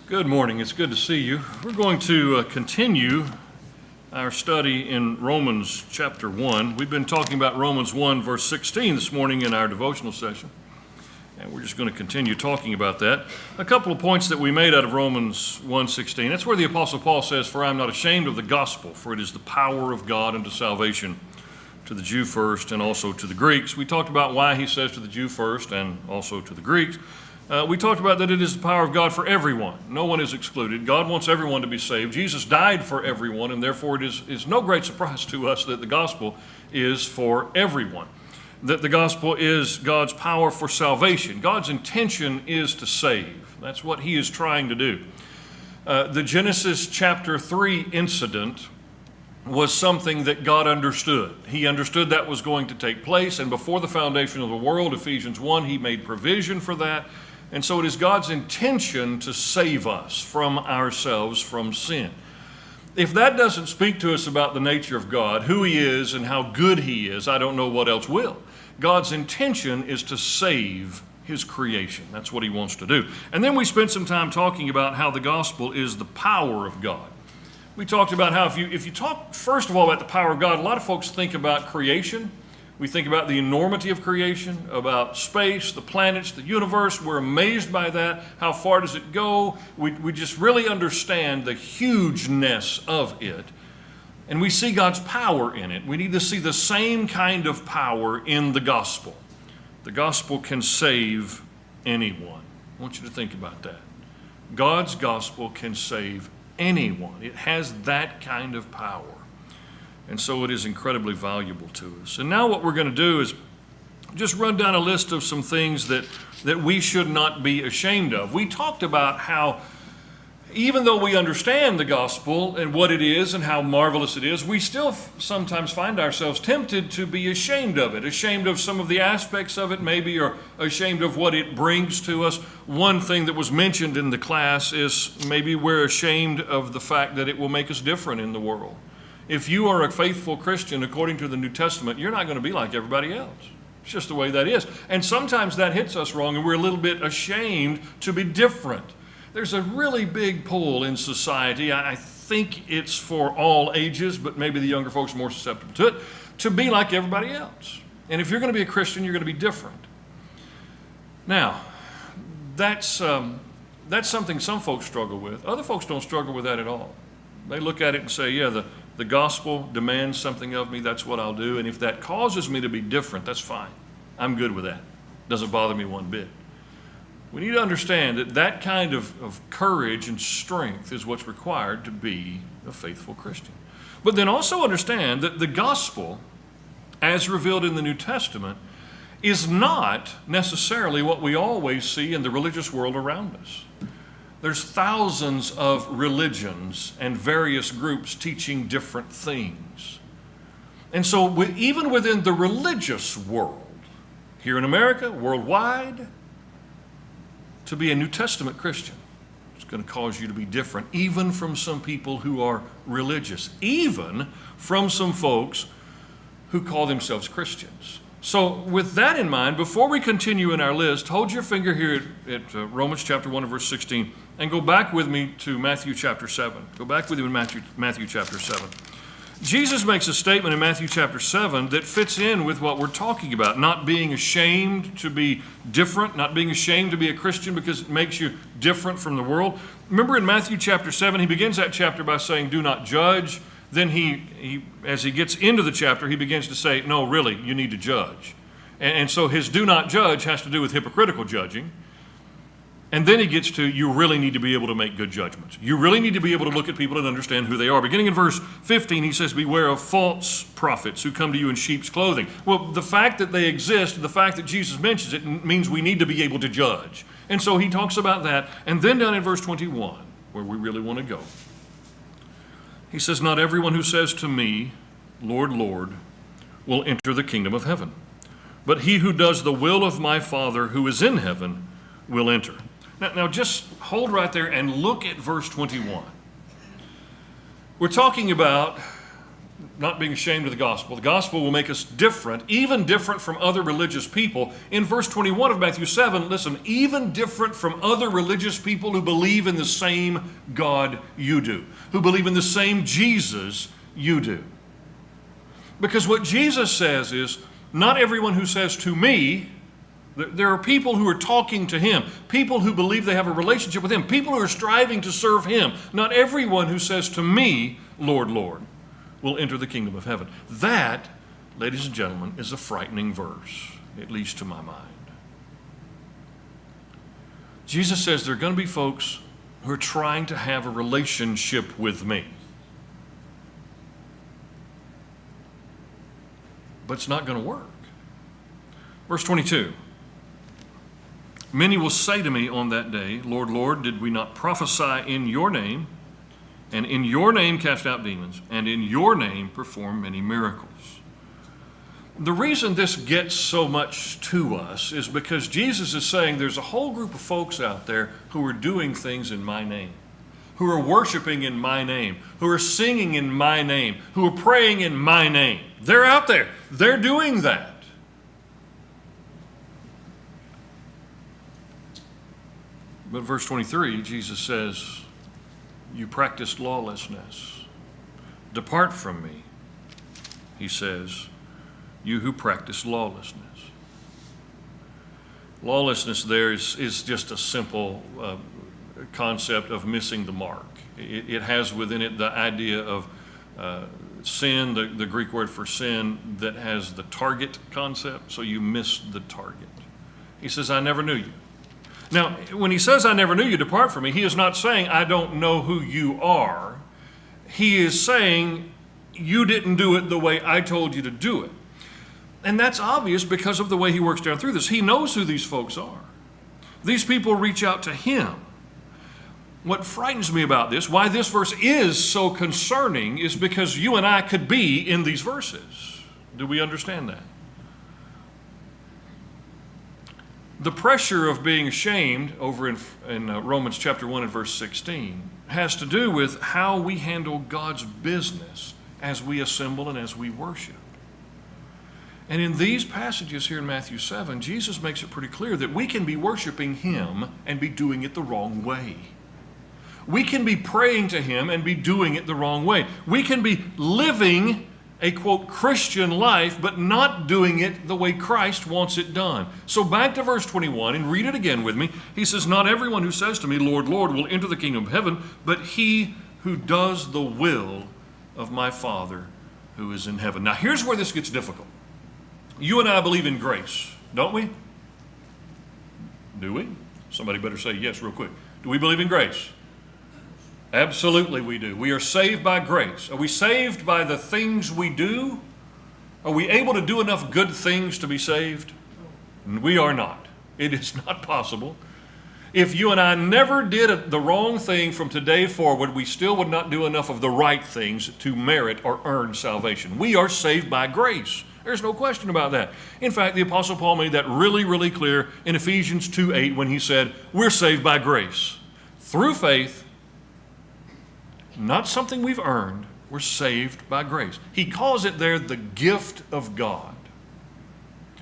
Good morning. It's good to see you. We're going to continue our study in Romans chapter 1. We've been talking about Romans 1 verse 16 this morning in our devotional session, and we're just going to continue talking about that. A couple of points that we made out of Romans 1:16. That's where the Apostle Paul says, "For I am not ashamed of the gospel, for it is the power of God unto salvation to the Jew first and also to the Greeks." We talked about why he says to the Jew first and also to the Greeks. We talked about that it is the power of God for everyone. No one is excluded. God wants everyone to be saved. Jesus died for everyone, and therefore it is no great surprise to us that the gospel is for everyone. That the gospel is God's power for salvation. God's intention is to save. That's what he is trying to do. The Genesis chapter 3 incident was something that God understood. He understood that was going to take place, and before the foundation of the world, Ephesians 1, he made provision for that. And so it is God's intention to save us from ourselves, from sin. If that doesn't speak to us about the nature of God, who he is and how good he is, I don't know what else will. God's intention is to save his creation. That's what he wants to do. And then we spent some time talking about how the gospel is the power of God. We talked about how if you talk first of all about the power of God, a lot of folks think about creation. We think about the enormity of creation, about space, the planets, the universe. We're amazed by that. How far does it go? We just really understand the hugeness of it. And we see God's power in it. We need to see the same kind of power in the gospel. The gospel can save anyone. I want you to think about that. God's gospel can save anyone. It has that kind of power. And so it is incredibly valuable to us. And now what we're going to do is just run down a list of some things that we should not be ashamed of. We talked about how even though we understand the gospel and what it is and how marvelous it is, we still sometimes find ourselves tempted to be ashamed of it, ashamed of some of the aspects of it maybe, or ashamed of what it brings to us. One thing that was mentioned in the class is maybe we're ashamed of the fact that it will make us different in the world. If you are a faithful Christian according to the New Testament, you're not going to be like everybody else. It's just the way that is. And sometimes that hits us wrong, and we're a little bit ashamed to be different. There's a really big pull in society. I think it's for all ages, but maybe the younger folks are more susceptible to it, to be like everybody else. And if you're going to be a Christian, you're going to be different. Now, that's something some folks struggle with. Other folks don't struggle with that at all. They look at it and say, yeah, the gospel demands something of me, that's what I'll do. And if that causes me to be different, that's fine. I'm good with that. Doesn't bother me one bit. We need to understand that that kind of courage and strength is what's required to be a faithful Christian. But then also understand that the gospel, as revealed in the New Testament, is not necessarily what we always see in the religious world around us. There's thousands of religions and various groups teaching different things. And so even within the religious world, here in America, worldwide, to be a New Testament Christian, it's going to cause you to be different, even from some people who are religious, even from some folks who call themselves Christians. So with that in mind, before we continue in our list, hold your finger here at Romans chapter 1 and verse 16 and go back with me to Matthew chapter 7. Go back with me to Matthew chapter 7. Jesus makes a statement in Matthew chapter 7 that fits in with what we're talking about, not being ashamed to be different, not being ashamed to be a Christian because it makes you different from the world. Remember in Matthew chapter 7, he begins that chapter by saying, "Do not judge." Then he, as he gets into the chapter, he begins to say, no, really, you need to judge. And so his do not judge has to do with hypocritical judging. And then he gets to, you really need to be able to make good judgments. You really need to be able to look at people and understand who they are. Beginning in verse 15, he says, beware of false prophets who come to you in sheep's clothing. Well, the fact that they exist, the fact that Jesus mentions it, means we need to be able to judge. And so he talks about that. And then down in verse 21, where we really want to go, he says, not everyone who says to me, Lord, Lord, will enter the kingdom of heaven, but he who does the will of my Father who is in heaven will enter. Now just hold right there and look at verse 21. We're talking about not being ashamed of the gospel. The gospel will make us different, even different from other religious people. In verse 21 of Matthew 7, listen, even different from other religious people who believe in the same God you do, who believe in the same Jesus you do. Because what Jesus says is, not everyone who says to me, there are people who are talking to him, people who believe they have a relationship with him, people who are striving to serve him. Not everyone who says to me, Lord, Lord, will enter the kingdom of heaven. That, ladies and gentlemen, is a frightening verse, at least to my mind. Jesus says there are going to be folks who are trying to have a relationship with me. But it's not going to work. Verse 22. Many will say to me on that day, Lord, Lord, did we not prophesy in your name, and in your name cast out demons, and in your name perform many miracles? The reason this gets so much to us is because Jesus is saying there's a whole group of folks out there who are doing things in my name, who are worshiping in my name, who are singing in my name, who are praying in my name. They're out there. They're doing that. But verse 23, Jesus says, you practice lawlessness. Depart from me, he says, you who practice lawlessness. Lawlessness there is just a simple concept of missing the mark. It has within it the idea of sin, the Greek word for sin, that has the target concept, so you miss the target. He says, I never knew you. Now, when he says, I never knew you, depart from me, he is not saying, I don't know who you are. He is saying, you didn't do it the way I told you to do it. And that's obvious because of the way he works down through this. He knows who these folks are. These people reach out to him. What frightens me about this, why this verse is so concerning, is because you and I could be in these verses. Do we understand that? The pressure of being ashamed over in Romans chapter 1 and verse 16 has to do with how we handle God's business as we assemble and as we worship. And in these passages here in Matthew 7, Jesus makes it pretty clear that we can be worshiping him and be doing it the wrong way. We can be praying to him and be doing it the wrong way. We can be living a, quote, Christian life, but not doing it the way Christ wants it done. So back to verse 21, and read it again with me. He says, not everyone who says to me, Lord, Lord, will enter the kingdom of heaven, but he who does the will of my Father who is in heaven. Now here's where this gets difficult. You and I believe in grace, don't we? Do we? Somebody better say yes real quick. Do we believe in grace? Absolutely we do. We are saved by grace. Are we saved by the things we do? Are we able to do enough good things to be saved? We are not. It is not possible. If you and I never did the wrong thing from today forward, we still would not do enough of the right things to merit or earn salvation. We are saved by grace. There's no question about that. In fact, the Apostle Paul made that really, really clear in Ephesians 2:8 when he said, we're saved by grace. Through faith, not something we've earned. We're saved by grace. He calls it there the gift of God.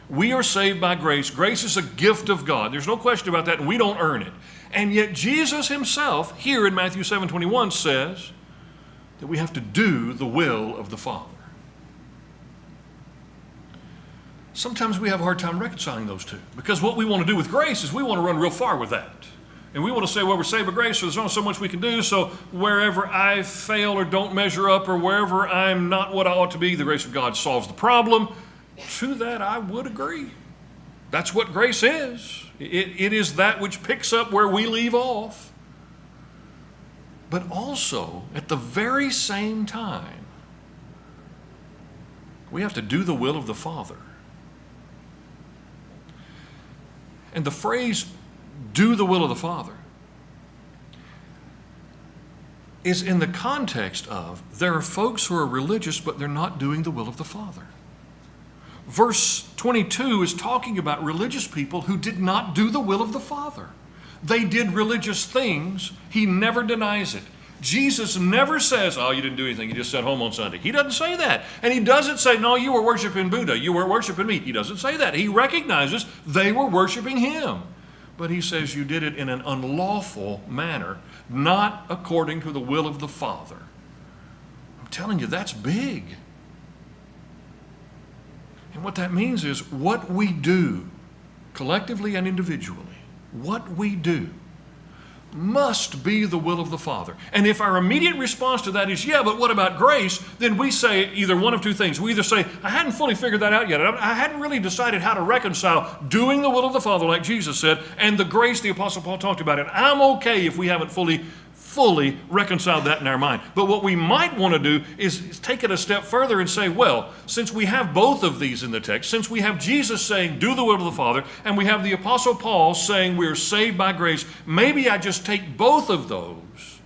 We are saved by grace. Grace is a gift of God. There's no question about that, and we don't earn it. And yet Jesus himself, here in Matthew 7:21, says that we have to do the will of the Father. Sometimes we have a hard time reconciling those two, because what we want to do with grace is we want to run real far with that. And we want to say, well, we're saved by grace, so there's only so much we can do, so wherever I fail or don't measure up or wherever I'm not what I ought to be, the grace of God solves the problem. To that, I would agree. That's what grace is. It is that which picks up where we leave off. But also, at the very same time, we have to do the will of the Father. And the phrase, do the will of the Father, is in the context of there are folks who are religious, but they're not doing the will of the Father. Verse 22 is talking about religious people who did not do the will of the Father. They did religious things. He never denies it. Jesus never says, oh, you didn't do anything, you just sat home on Sunday. He doesn't say that. And he doesn't say, no, you were worshiping Buddha, you were worshiping me. He doesn't say that. He recognizes they were worshiping him. But he says you did it in an unlawful manner, not according to the will of the Father. I'm telling you, that's big. And what that means is what we do, collectively and individually, what we do must be the will of the Father. And if our immediate response to that is, yeah, but what about grace? Then we say either one of two things. We either say, I hadn't fully figured that out yet. I hadn't really decided how to reconcile doing the will of the Father, like Jesus said, and the grace the Apostle Paul talked about. And I'm okay if we haven't fully reconciled that in our mind. But what we might want to do is take it a step further and say, well, since we have both of these in the text, since we have Jesus saying, do the will of the Father, and we have the Apostle Paul saying we're saved by grace, maybe I just take both of those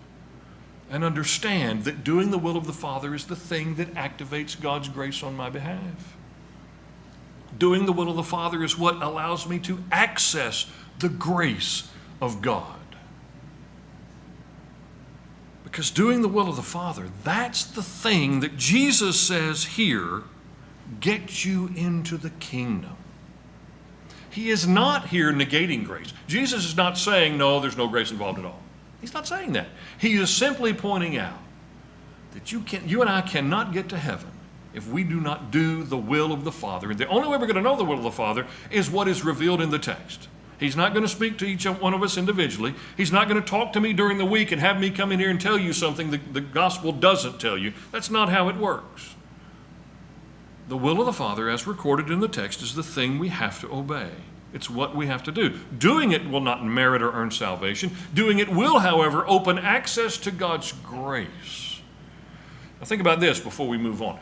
and understand that doing the will of the Father is the thing that activates God's grace on my behalf. Doing the will of the Father is what allows me to access the grace of God. Because doing the will of the Father, that's the thing that Jesus says here gets you into the kingdom. He is not here negating grace. Jesus is not saying, no, there's no grace involved at all. He's not saying that. He is simply pointing out that you and I cannot get to heaven if we do not do the will of the Father. And the only way we're going to know the will of the Father is what is revealed in the text. He's not going to speak to each one of us individually. He's not going to talk to me during the week and have me come in here and tell you something the gospel doesn't tell you. That's not how it works. The will of the Father, as recorded in the text, is the thing we have to obey. It's what we have to do. Doing it will not merit or earn salvation. Doing it will, however, open access to God's grace. Now think about this before we move on.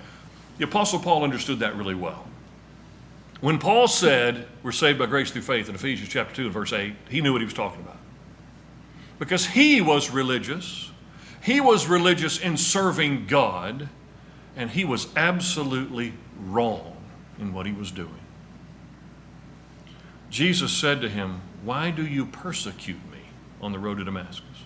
The Apostle Paul understood that really well. When Paul said we're saved by grace through faith in Ephesians chapter 2 and verse 8, he knew what he was talking about. Because he was religious. He was religious in serving God, and he was absolutely wrong in what he was doing. Jesus said to him, why do you persecute me on the road to Damascus?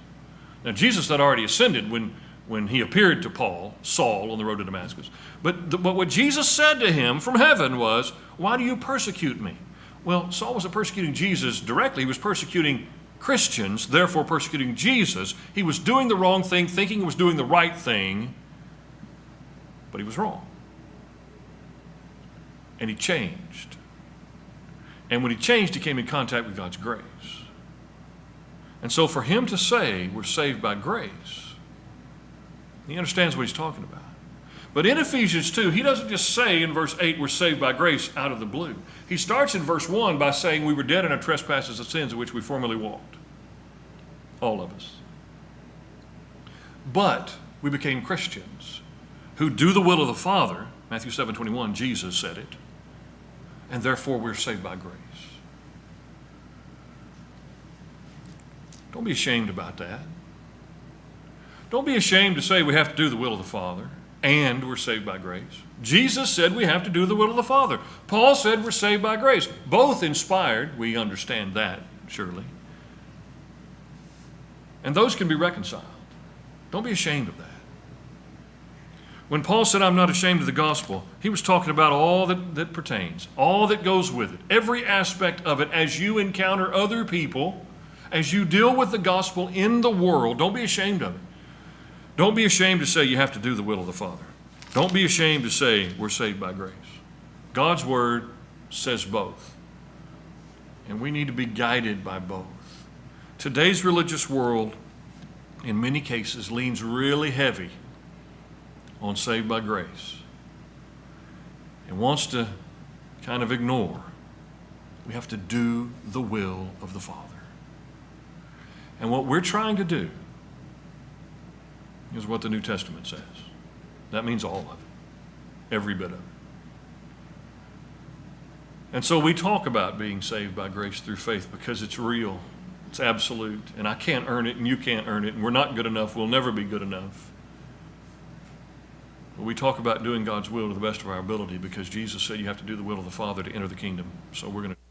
Now, Jesus had already ascended when he appeared to Saul on the road to Damascus. But what Jesus said to him from heaven was, why do you persecute me? Well, Saul wasn't persecuting Jesus directly. He was persecuting Christians, therefore persecuting Jesus. He was doing the wrong thing, thinking he was doing the right thing, but he was wrong. And he changed. And when he changed, he came in contact with God's grace. And so for him to say we're saved by grace, he understands what he's talking about. But in Ephesians 2, he doesn't just say in verse 8 we're saved by grace out of the blue. He starts in verse 1 by saying we were dead in our trespasses and sins in which we formerly walked. All of us. But we became Christians who do the will of the Father. Matthew 7:21, Jesus said it. And therefore we're saved by grace. Don't be ashamed about that. Don't be ashamed to say we have to do the will of the Father and we're saved by grace. Jesus said we have to do the will of the Father. Paul said we're saved by grace. Both inspired. We understand that, surely. And those can be reconciled. Don't be ashamed of that. When Paul said, I'm not ashamed of the gospel, he was talking about all that pertains, all that goes with it, every aspect of it as you encounter other people, as you deal with the gospel in the world. Don't be ashamed of it. Don't be ashamed to say you have to do the will of the Father. Don't be ashamed to say we're saved by grace. God's word says both. And we need to be guided by both. Today's religious world, in many cases, leans really heavy on saved by grace and wants to kind of ignore we have to do the will of the Father. And what we're trying to do is what the New Testament says. That means all of it, every bit of it. And so we talk about being saved by grace through faith because it's real, it's absolute, and I can't earn it and you can't earn it, and we're not good enough, we'll never be good enough. But we talk about doing God's will to the best of our ability because Jesus said you have to do the will of the Father to enter the kingdom. So we're going to